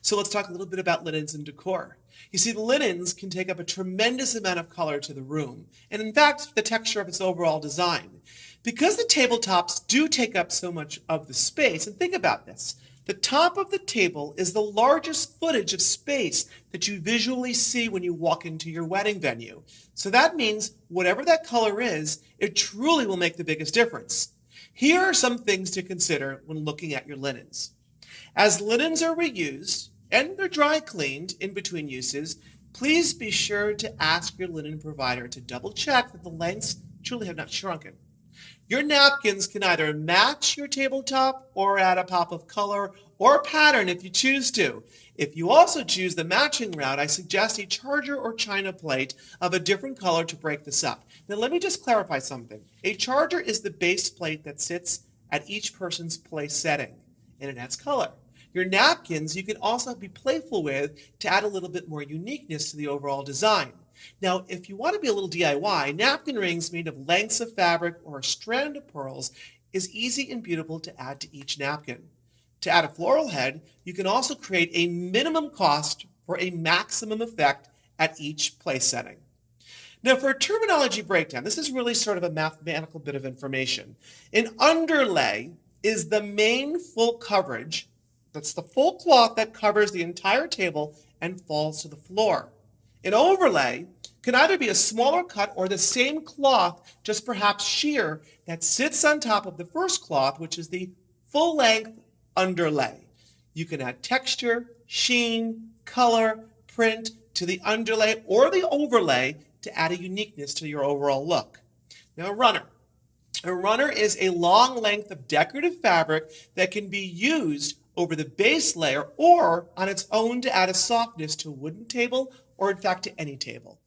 So let's talk a little bit about linens and decor. You see, the linens can take up a tremendous amount of color to the room, and in fact, the texture of its overall design. Because the tabletops do take up so much of the space, and think about this, the top of the table is the largest footage of space that you visually see when you walk into your wedding venue. So that means whatever that color is, it truly will make the biggest difference. Here are some things to consider when looking at your linens. As linens are reused and they're dry cleaned in between uses, please be sure to ask your linen provider to double check that the lengths truly have not shrunken. Your napkins can either match your tabletop or add a pop of color or pattern if you choose to. If you also choose the matching route, I suggest a charger or china plate of a different color to break this up. Now let me just clarify something. A charger is the base plate that sits at each person's place setting, and it adds color. Your napkins you can also be playful with to add a little bit more uniqueness to the overall design. Now, if you want to be a little DIY, napkin rings made of lengths of fabric or a strand of pearls is easy and beautiful to add to each napkin. To add a floral head, you can also create a minimum cost for a maximum effect at each place setting. Now, for a terminology breakdown, this is really sort of a mathematical bit of information. An underlay is the main full coverage. That's the full cloth that covers the entire table and falls to the floor. An overlay can either be a smaller cut or the same cloth, just perhaps sheer, that sits on top of the first cloth, which is the full-length underlay. You can add texture, sheen, color, print to the underlay or the overlay to add a uniqueness to your overall look. Now, a runner. A runner is a long length of decorative fabric that can be used over the base layer or on its own to add a softness to a wooden table or in fact to any table.